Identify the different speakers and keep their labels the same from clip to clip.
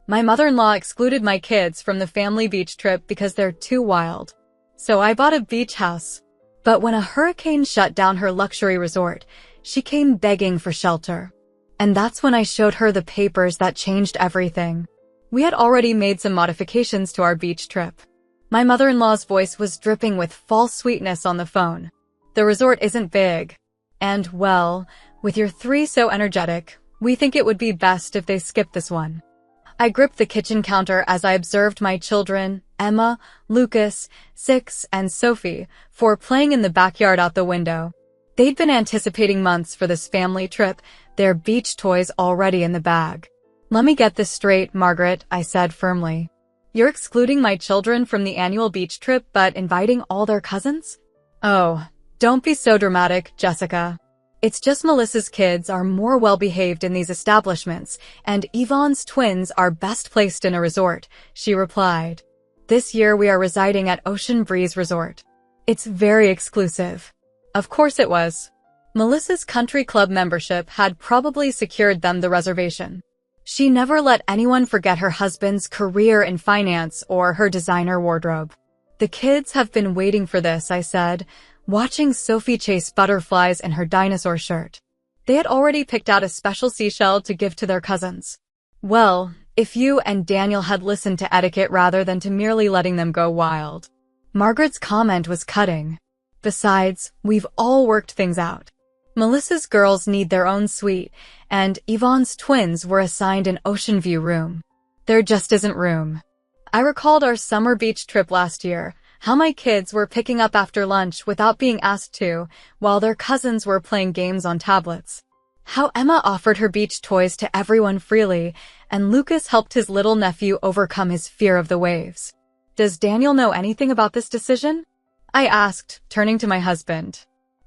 Speaker 1: My mother-in-law excluded my kids from the family beach trip because they're too wild. So I bought a beach house. But when a hurricane shut down her luxury resort, she came begging for shelter. And that's when I showed her the papers that changed everything. We had already made some modifications to our beach trip. My mother-in-law's voice was dripping with false sweetness on the phone. The resort isn't big. And, well, with your three so energetic, we think it would be best if they skip this one. I gripped the kitchen counter as I observed my children, Emma, Lucas, 6, and Sophie, 4, playing in the backyard out the window. They'd been anticipating months for this family trip, their beach toys already in the bag. "Let me get this straight, Margaret," I said firmly. "You're excluding my children from the annual beach trip but inviting all their cousins?" "Oh, don't be so dramatic, Jessica. It's just Melissa's kids are more well-behaved in these establishments, and Yvonne's twins are best placed in a resort," she replied. "This year we are residing at Ocean Breeze Resort. It's very exclusive." Of course it was. Melissa's country club membership had probably secured them the reservation. She never let anyone forget her husband's career in finance or her designer wardrobe. "The kids have been waiting for this," I said, watching Sophie chase butterflies in her dinosaur shirt. They had already picked out a special seashell to give to their cousins. "Well, if you and Daniel had listened to etiquette rather than to merely letting them go wild." Margaret's comment was cutting. "Besides, we've all worked things out. Melissa's girls need their own suite, and Yvonne's twins were assigned an ocean view room. There just isn't room." I recalled our summer beach trip last year, how my kids were picking up after lunch without being asked to, while their cousins were playing games on tablets. How Emma offered her beach toys to everyone freely, and Lucas helped his little nephew overcome his fear of the waves. "Does Daniel know anything about this decision?" I asked, turning to my husband.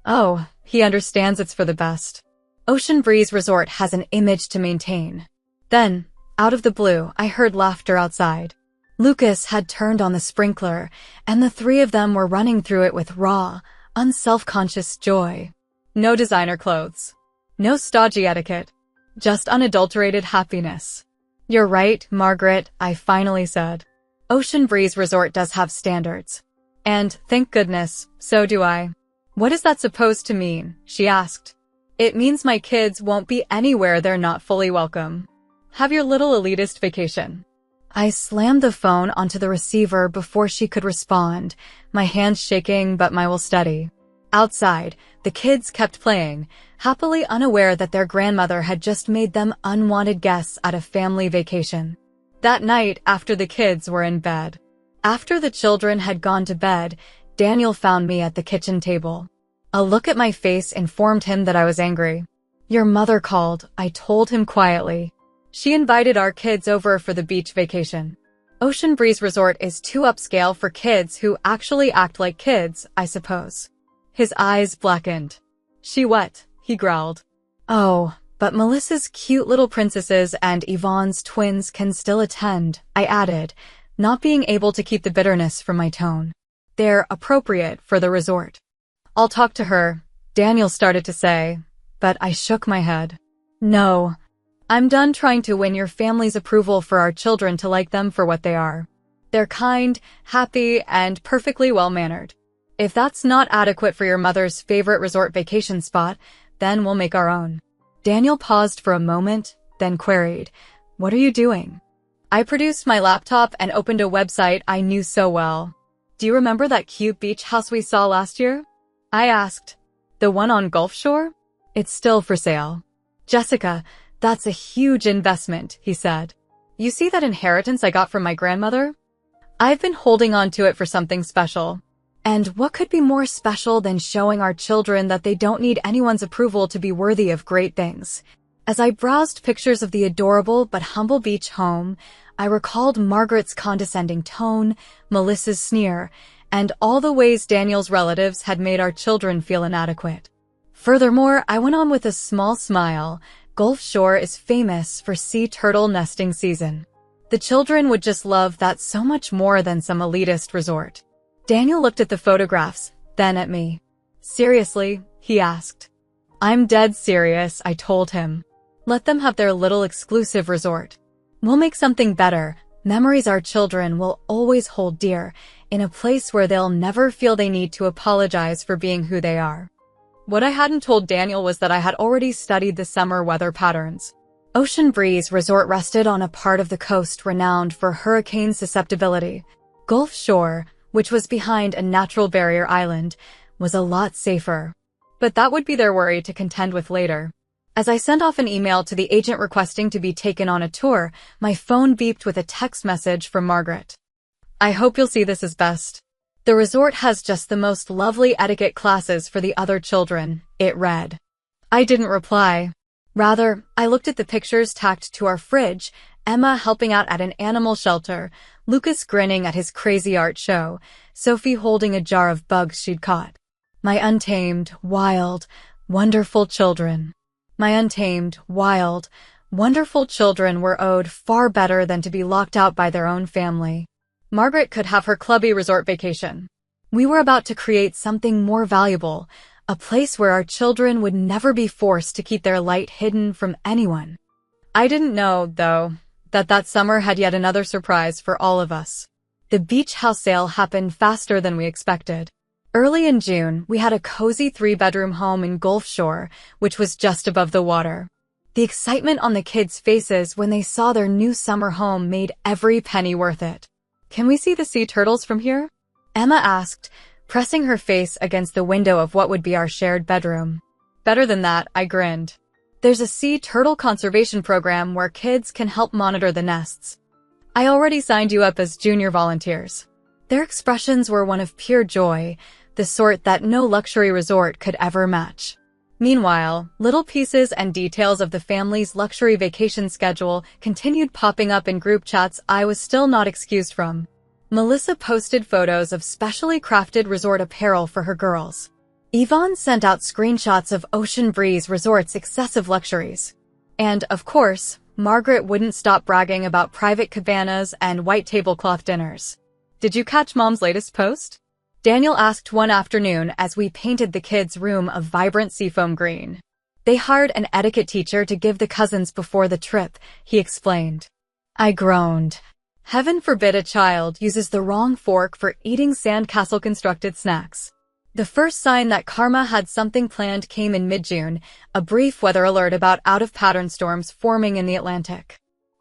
Speaker 1: "Oh, he understands it's for the best. Ocean Breeze Resort has an image to maintain." Then, out of the blue, I heard laughter outside. Lucas had turned on the sprinkler, and the three of them were running through it with raw, unself-conscious joy. No designer clothes. No stodgy etiquette. Just unadulterated happiness. "You're right, Margaret," I finally said. "Ocean Breeze Resort does have standards. And, thank goodness, so do I." "What is that supposed to mean?" she asked. "It means my kids won't be anywhere they're not fully welcome. Have your little elitist vacation." I slammed the phone onto the receiver before she could respond, my hands shaking but my will steady. Outside, the kids kept playing, happily unaware that their grandmother had just made them unwanted guests at a family vacation. That night, after the kids were in bed. After the children had gone to bed, Daniel found me at the kitchen table. A look at my face informed him that I was angry. "Your mother called," I told him quietly. "She invited our kids over for the beach vacation. Ocean Breeze Resort is too upscale for kids who actually act like kids, I suppose." His eyes blackened. "She what?" he growled. "Oh, but Melissa's cute little princesses and Yvonne's twins can still attend," I added, not being able to keep the bitterness from my tone. "They're appropriate for the resort." "I'll talk to her," Daniel started to say, but I shook my head. "No. I'm done trying to win your family's approval for our children to like them for what they are. They're kind, happy, and perfectly well-mannered. If that's not adequate for your mother's favorite resort vacation spot, then we'll make our own." Daniel paused for a moment, then queried, "What are you doing?" I produced my laptop and opened a website I knew so well. "Do you remember that cute beach house we saw last year?" I asked. "The one on Gulf Shore? It's still for sale." "Jessica, that's a huge investment," he said. "You see that inheritance I got from my grandmother? I've been holding on to it for something special. And what could be more special than showing our children that they don't need anyone's approval to be worthy of great things?" As I browsed pictures of the adorable but humble beach home, I recalled Margaret's condescending tone, Melissa's sneer, and all the ways Daniel's relatives had made our children feel inadequate. Furthermore, I went on with a small smile. Gulf Shore is famous for sea turtle nesting season. The children would just love that so much more than some elitist resort. Daniel looked at the photographs, then at me. "Seriously?" he asked. "I'm dead serious," I told him. "Let them have their little exclusive resort. We'll make something better, memories our children will always hold dear, in a place where they'll never feel they need to apologize for being who they are. What I hadn't told Daniel was that I had already studied the summer weather patterns. Ocean Breeze Resort rested on a part of the coast renowned for hurricane susceptibility. Gulf Shore, which was behind a natural barrier island, was a lot safer. But that would be their worry to contend with later. As I sent off an email to the agent requesting to be taken on a tour, my phone beeped with a text message from Margaret. "I hope you'll see this as best. The resort has just the most lovely etiquette classes for the other children," it read. I didn't reply. Rather, I looked at the pictures tacked to our fridge, Emma helping out at an animal shelter, Lucas grinning at his crazy art show, Sophie holding a jar of bugs she'd caught. My untamed, wild, wonderful children. My untamed, wild, wonderful children were owed far better than to be locked out by their own family. Margaret could have her clubby resort vacation. We were about to create something more valuable, a place where our children would never be forced to keep their light hidden from anyone. I didn't know, though, that summer had yet another surprise for all of us. The beach house sale happened faster than we expected. Early in June, we had a cozy 3-bedroom home in Gulf Shore, which was just above the water. The excitement on the kids' faces when they saw their new summer home made every penny worth it. "Can we see the sea turtles from here?" Emma asked, pressing her face against the window of what would be our shared bedroom. "Better than that," I grinned. "There's a sea turtle conservation program where kids can help monitor the nests. I already signed you up as junior volunteers." Their expressions were one of pure joy, the sort that no luxury resort could ever match. Meanwhile, little pieces and details of the family's luxury vacation schedule continued popping up in group chats I was still not excused from. Melissa posted photos of specially crafted resort apparel for her girls. Yvonne sent out screenshots of Ocean Breeze Resort's excessive luxuries. And, of course, Margaret wouldn't stop bragging about private cabanas and white tablecloth dinners. "Did you catch Mom's latest post?" Daniel asked one afternoon as we painted the kids' room a vibrant seafoam green. "They hired an etiquette teacher to give the cousins before the trip," he explained. I groaned. Heaven forbid a child uses the wrong fork for eating sandcastle-constructed snacks. The first sign that karma had something planned came in mid-June, a brief weather alert about out-of-pattern storms forming in the Atlantic.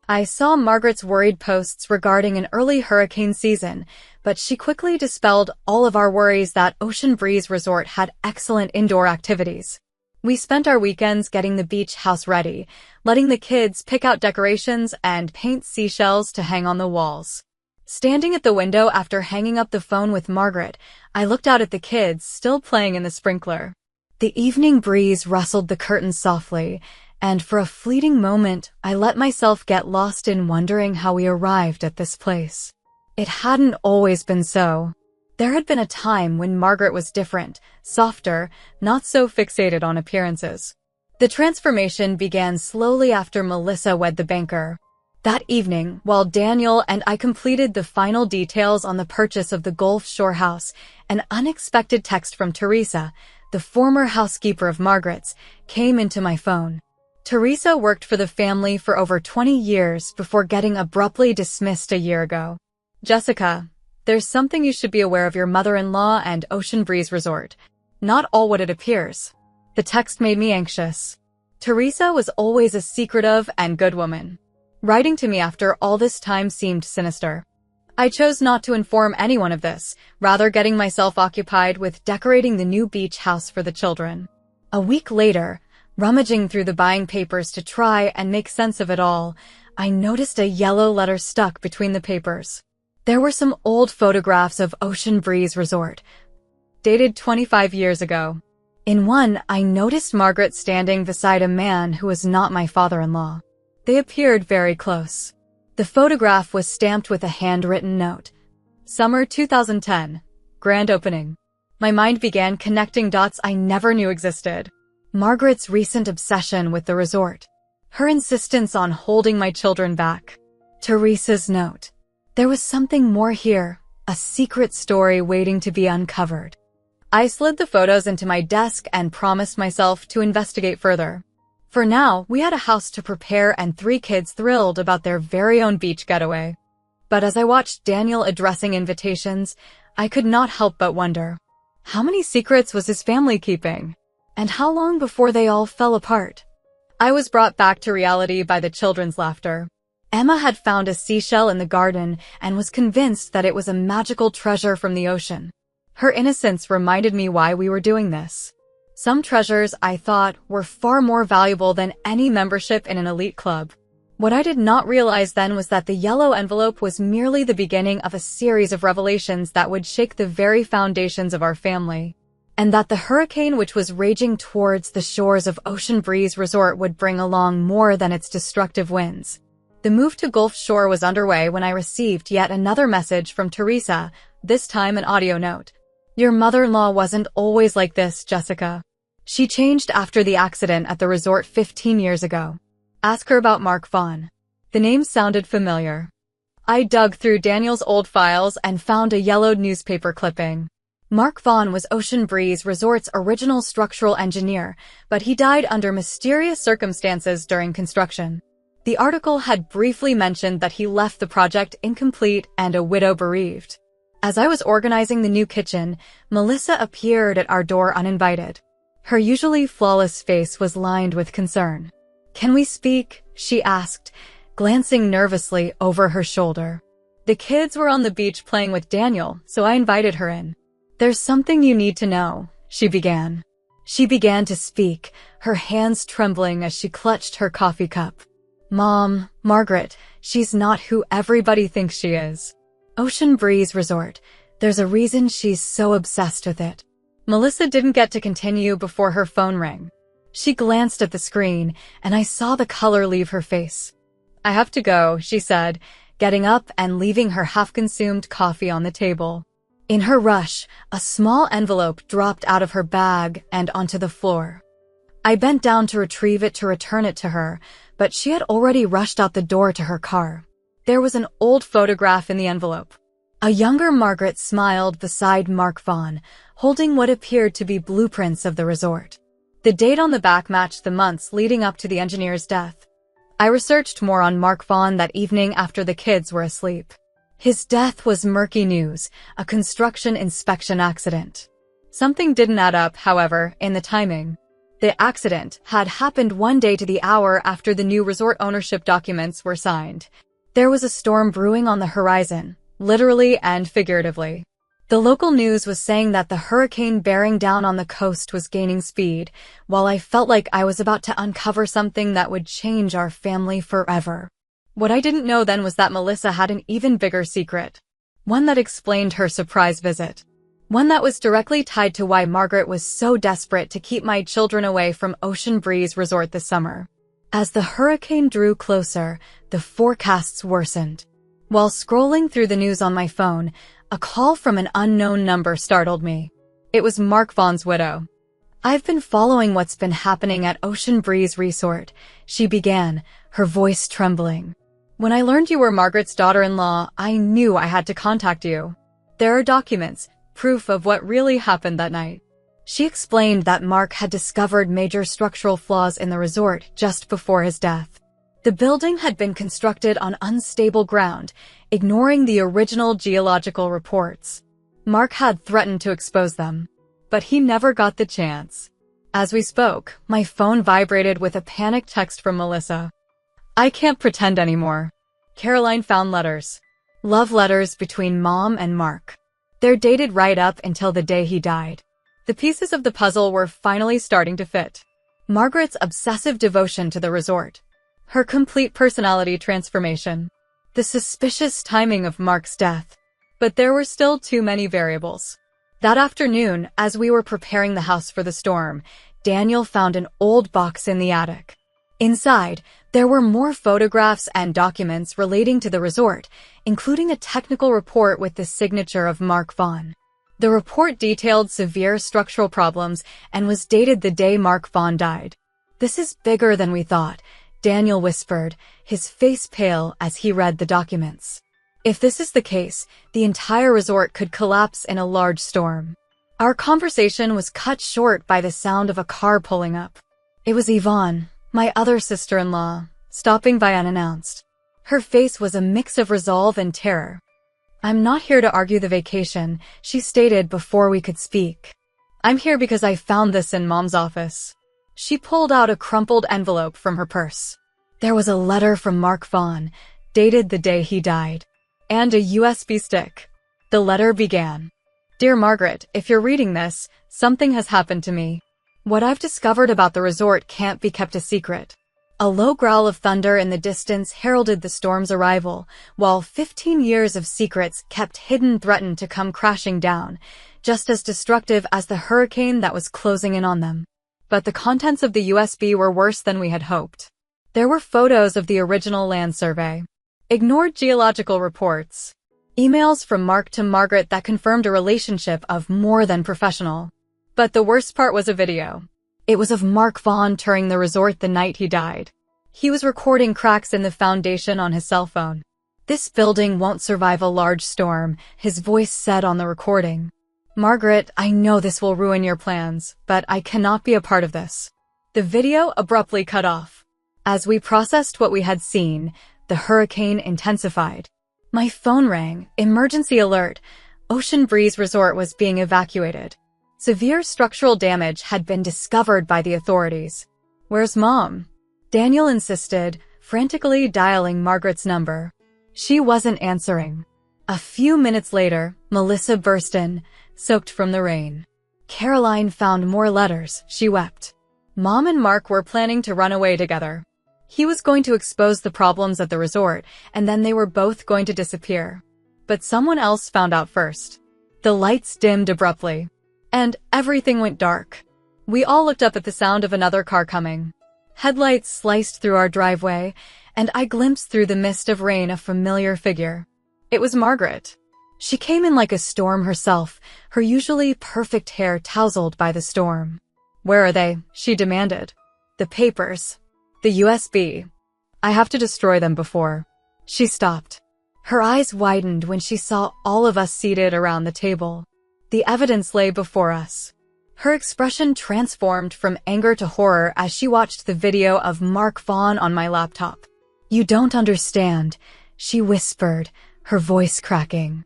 Speaker 1: I saw Margaret's worried posts regarding an early hurricane season, but she quickly dispelled all of our worries that Ocean Breeze Resort had excellent indoor activities. We spent our weekends getting the beach house ready, letting the kids pick out decorations and paint seashells to hang on the walls. Standing at the window after hanging up the phone with Margaret, I looked out at the kids still playing in the sprinkler. The evening breeze rustled the curtains softly, and for a fleeting moment, I let myself get lost in wondering how we arrived at this place. It hadn't always been so. There had been a time when Margaret was different, softer, not so fixated on appearances. The transformation began slowly after Melissa wed the banker. That evening, while Daniel and I completed the final details on the purchase of the Gulf Shore house, an unexpected text from Teresa, the former housekeeper of Margaret's, came into my phone. Teresa worked for the family for over 20 years before getting abruptly dismissed a year ago. "Jessica, there's something you should be aware of your mother-in-law and Ocean Breeze Resort. Not all what it appears." The text made me anxious. Teresa was always a secretive and good woman. Writing to me after all this time seemed sinister. I chose not to inform anyone of this, rather getting myself occupied with decorating the new beach house for the children. A week later, rummaging through the buying papers to try and make sense of it all, I noticed a yellow letter stuck between the papers. There were some old photographs of Ocean Breeze Resort, dated 25 years ago. In one, I noticed Margaret standing beside a man who was not my father-in-law. They appeared very close. The photograph was stamped with a handwritten note. Summer 2010. Grand opening. My mind began connecting dots I never knew existed. Margaret's recent obsession with the resort. Her insistence on holding my children back. Teresa's note. There was something more here, a secret story waiting to be uncovered. I slid the photos into my desk and promised myself to investigate further. For now, we had a house to prepare and 3 kids thrilled about their very own beach getaway. But as I watched Daniel addressing invitations, I could not help but wonder, how many secrets was his family keeping? And how long before they all fell apart? I was brought back to reality by the children's laughter. Emma had found a seashell in the garden and was convinced that it was a magical treasure from the ocean. Her innocence reminded me why we were doing this. Some treasures, I thought, were far more valuable than any membership in an elite club. What I did not realize then was that the yellow envelope was merely the beginning of a series of revelations that would shake the very foundations of our family. And that the hurricane which was raging towards the shores of Ocean Breeze Resort would bring along more than its destructive winds. The move to Gulf Shore was underway when I received yet another message from Teresa, this time an audio note. Your mother-in-law wasn't always like this, Jessica. She changed after the accident at the resort 15 years ago. Ask her about Mark Vaughn. The name sounded familiar. I dug through Daniel's old files and found a yellowed newspaper clipping. Mark Vaughn was Ocean Breeze Resort's original structural engineer, but he died under mysterious circumstances during construction. The article had briefly mentioned that he left the project incomplete and a widow bereaved. As I was organizing the new kitchen, Melissa appeared at our door uninvited. Her usually flawless face was lined with concern. Can we speak? She asked, glancing nervously over her shoulder. The kids were on the beach playing with Daniel, so I invited her in. There's something you need to know, she began. She began to speak, her hands trembling as she clutched her coffee cup. Mom, Margaret, she's not who everybody thinks she is. Ocean Breeze Resort, there's a reason she's so obsessed with it. Melissa didn't get to continue before her phone rang. She glanced at the screen, and I saw the color leave her face. I have to go, she said, getting up and leaving her half-consumed coffee on the table. In her rush, a small envelope dropped out of her bag and onto the floor. I bent down to retrieve it to return it to her, but she had already rushed out the door to her car. There was an old photograph in the envelope. A younger Margaret smiled beside Mark Vaughn, holding what appeared to be blueprints of the resort. The date on the back matched the months leading up to the engineer's death. I researched more on Mark Vaughn that evening after the kids were asleep. His death was murky news, a construction inspection accident. Something didn't add up, however, in the timing. The accident had happened one day to the hour after the new resort ownership documents were signed. There was a storm brewing on the horizon, literally and figuratively. The local news was saying that the hurricane bearing down on the coast was gaining speed, while I felt like I was about to uncover something that would change our family forever. What I didn't know then was that Melissa had an even bigger secret. One that explained her surprise visit. One that was directly tied to why Margaret was so desperate to keep my children away from Ocean Breeze Resort this summer. As the hurricane drew closer, the forecasts worsened. While scrolling through the news on my phone, a call from an unknown number startled me. It was Mark Vaughn's widow. I've been following what's been happening at Ocean Breeze Resort, she began, her voice trembling. When I learned you were Margaret's daughter-in-law, I knew I had to contact you. There are documents, proof of what really happened that night. She explained that Mark had discovered major structural flaws in the resort just before his death. The building had been constructed on unstable ground, ignoring the original geological reports. Mark had threatened to expose them, but he never got the chance. As we spoke, my phone vibrated with a panicked text from Melissa. I can't pretend anymore. Caroline found letters. Love letters between Mom and Mark. They're dated right up until the day he died. The pieces of the puzzle were finally starting to fit. Margaret's obsessive devotion to the resort. Her complete personality transformation. The suspicious timing of Mark's death. But there were still too many variables. That afternoon, as we were preparing the house for the storm, Daniel found an old box in the attic. Inside, there were more photographs and documents relating to the resort, including a technical report with the signature of Mark Vaughn. The report detailed severe structural problems and was dated the day Mark Vaughn died. This is bigger than we thought, Daniel whispered, his face pale as he read the documents. If this is the case, the entire resort could collapse in a large storm. Our conversation was cut short by the sound of a car pulling up. It was Yvonne, My other sister-in-law, stopping by unannounced. Her face was a mix of resolve and terror. I'm not here to argue the vacation, she stated before we could speak. I'm here because I found this in Mom's office. She pulled out a crumpled envelope from her purse. There was a letter from Mark Vaughn, dated the day he died, and a USB stick. The letter began, "Dear Margaret, if you're reading this, something has happened to me. What I've discovered about the resort can't be kept a secret." A low growl of thunder in the distance heralded the storm's arrival, while 15 years of secrets kept hidden threatened to come crashing down, just as destructive as the hurricane that was closing in on them. But the contents of the USB were worse than we had hoped. There were photos of the original land survey, ignored geological reports, emails from Mark to Margaret that confirmed a relationship of more than professional. But the worst part was a video. It was of Mark Vaughn touring the resort the night he died. He was recording cracks in the foundation on his cell phone. "This building won't survive a large storm," his voice said on the recording. "Margaret, I know this will ruin your plans, but I cannot be a part of this." The video abruptly cut off. As we processed what we had seen, the hurricane intensified. My phone rang, emergency alert. Ocean Breeze Resort was being evacuated. Severe structural damage had been discovered by the authorities. "Where's Mom?" Daniel insisted, frantically dialing Margaret's number. She wasn't answering. A few minutes later, Melissa burst in, soaked from the rain. "Caroline found more letters," she wept. Mom and Mark were planning to run away together. He was going to expose the problems at the resort, and then they were both going to disappear. But someone else found out first. The lights dimmed abruptly, and everything went dark. We all looked up at the sound of another car coming. Headlights sliced through our driveway, and I glimpsed through the mist of rain a familiar figure. It was Margaret. She came in like a storm herself, her usually perfect hair tousled by the storm. "Where are they?" she demanded. "The papers. The USB. I have to destroy them before." She stopped. Her eyes widened when she saw all of us seated around the table. The evidence lay before us. Her expression transformed from anger to horror as she watched the video of Mark Vaughn on my laptop. "You don't understand," she whispered, her voice cracking.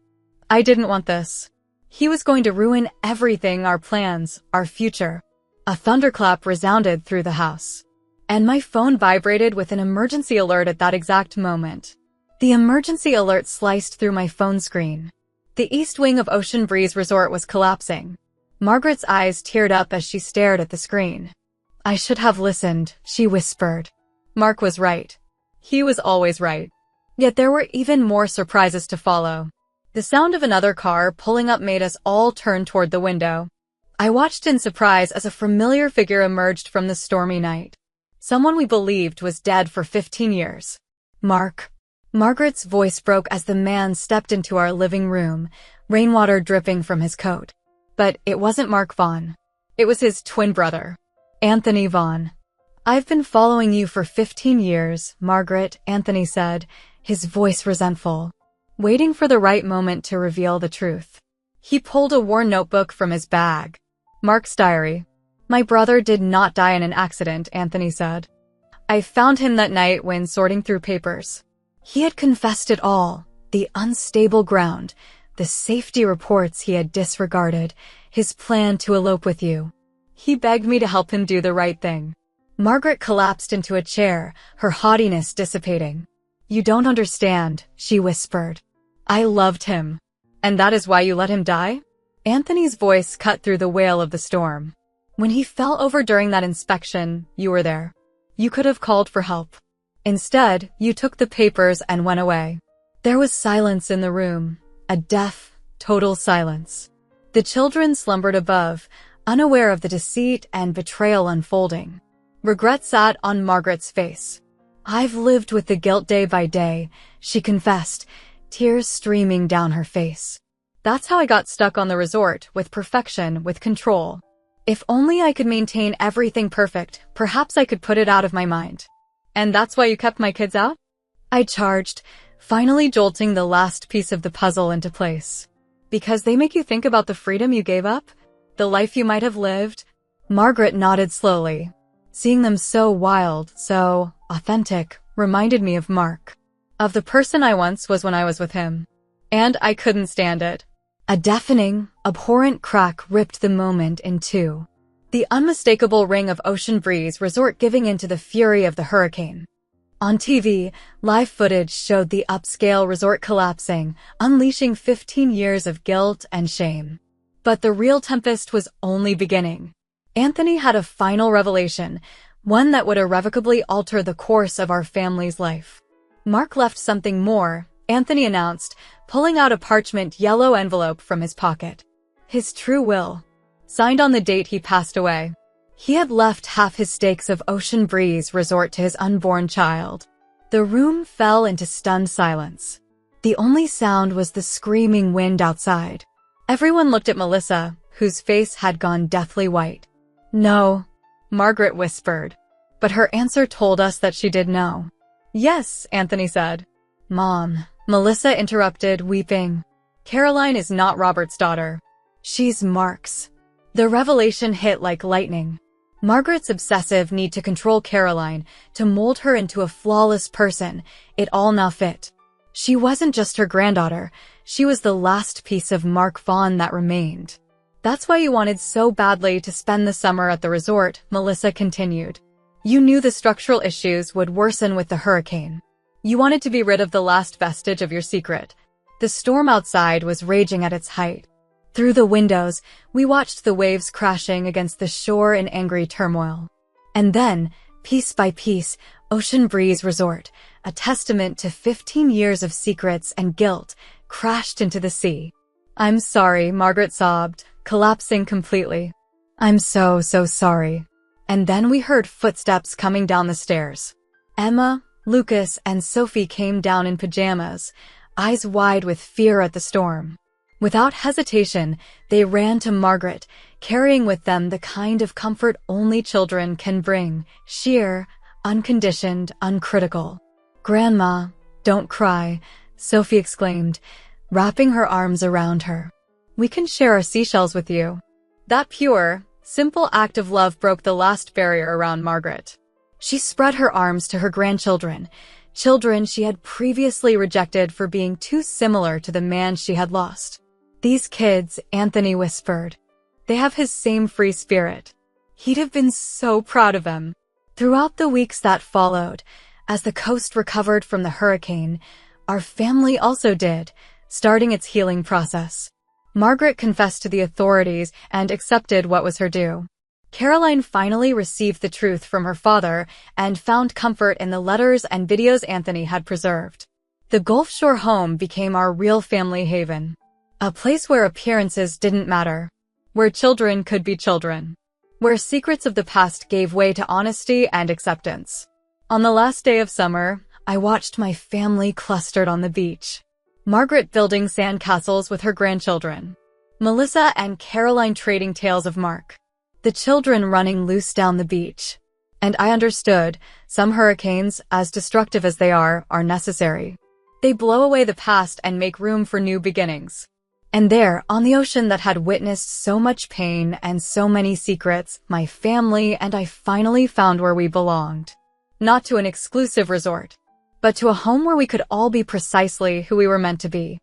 Speaker 1: "I didn't want this. He was going to ruin everything, our plans, our future." A thunderclap resounded through the house, and my phone vibrated with an emergency alert at that exact moment. The emergency alert sliced through my phone screen. The east wing of Ocean Breeze Resort was collapsing. Margaret's eyes teared up as she stared at the screen. "I should have listened," she whispered. Mark was right. He was always right. Yet there were even more surprises to follow. The sound of another car pulling up made us all turn toward the window. I watched in surprise as a familiar figure emerged from the stormy night. Someone we believed was dead for 15 years. "Mark." Margaret's voice broke as the man stepped into our living room, rainwater dripping from his coat. But it wasn't Mark Vaughn. It was his twin brother, Anthony Vaughn. "I've been following you for 15 years, Margaret," Anthony said, his voice resentful, waiting for the right moment to reveal the truth. He pulled a worn notebook from his bag. "Mark's diary. My brother did not die in an accident," Anthony said. "I found him that night when sorting through papers. He had confessed it all, the unstable ground, the safety reports he had disregarded, his plan to elope with you. He begged me to help him do the right thing." Margaret collapsed into a chair, her haughtiness dissipating. "You don't understand," she whispered. "I loved him. And that is why you let him die?" Anthony's voice cut through the wail of the storm. "When he fell over during that inspection, you were there. You could have called for help. Instead, you took the papers and went away." There was silence in the room, a deaf, total silence. The children slumbered above, unaware of the deceit and betrayal unfolding. Regret sat on Margaret's face. "I've lived with the guilt day by day," she confessed, tears streaming down her face. "That's how I got stuck on the resort, with perfection, with control. If only I could maintain everything perfect, perhaps I could put it out of my mind." "And that's why you kept my kids out?" I charged, finally jolting the last piece of the puzzle into place. "Because they make you think about the freedom you gave up? The life you might have lived?" Margaret nodded slowly. Seeing them so wild, so authentic, reminded me of Mark. Of the person I once was when I was with him. And I couldn't stand it. A deafening, abhorrent crack ripped the moment in two. The unmistakable ring of ocean breeze resort giving into the fury of the hurricane. On TV, live footage showed the upscale resort collapsing, unleashing 15 years of guilt and shame. But the real tempest was only beginning. Anthony had a final revelation, one that would irrevocably alter the course of our family's life. Mark left something more, Anthony announced, pulling out a parchment yellow envelope from his pocket. His true will, signed on the date he passed away. He had left half his stakes of Ocean Breeze Resort to his unborn child. The room fell into stunned silence. The only sound was the screaming wind outside. Everyone looked at Melissa, whose face had gone deathly white. "No," Margaret whispered. But her answer told us that she did know. "Yes," Anthony said. "Mom," Melissa interrupted, weeping. "Caroline is not Robert's daughter. She's Mark's." The revelation hit like lightning. Margaret's obsessive need to control Caroline, to mold her into a flawless person, it all now fit. She wasn't just her granddaughter, she was the last piece of Mark Vaughn that remained. "That's why you wanted so badly to spend the summer at the resort," Melissa continued. "You knew the structural issues would worsen with the hurricane. You wanted to be rid of the last vestige of your secret." The storm outside was raging at its height. Through the windows, we watched the waves crashing against the shore in angry turmoil. And then, piece by piece, Ocean Breeze Resort, a testament to 15 years of secrets and guilt, crashed into the sea. "I'm sorry," Margaret sobbed, collapsing completely. "I'm so sorry." And then we heard footsteps coming down the stairs. Emma, Lucas, and Sophie came down in pajamas, eyes wide with fear at the storm. Without hesitation, they ran to Margaret, carrying with them the kind of comfort only children can bring, sheer, unconditioned, uncritical. "Grandma, don't cry," Sophie exclaimed, wrapping her arms around her. "We can share our seashells with you." That pure, simple act of love broke the last barrier around Margaret. She spread her arms to her grandchildren, children she had previously rejected for being too similar to the man she had lost. "These kids," Anthony whispered. "They have his same free spirit. He'd have been so proud of them." Throughout the weeks that followed, as the coast recovered from the hurricane, our family also did, starting its healing process. Margaret confessed to the authorities and accepted what was her due. Caroline finally received the truth from her father and found comfort in the letters and videos Anthony had preserved. The Gulf Shore home became our real family haven. A place where appearances didn't matter. Where children could be children. Where secrets of the past gave way to honesty and acceptance. On the last day of summer, I watched my family clustered on the beach. Margaret building sandcastles with her grandchildren. Melissa and Caroline trading tales of Mark. The children running loose down the beach. And I understood, some hurricanes, as destructive as they are necessary. They blow away the past and make room for new beginnings. And there, on the ocean that had witnessed so much pain and so many secrets, my family and I finally found where we belonged. Not to an exclusive resort, but to a home where we could all be precisely who we were meant to be.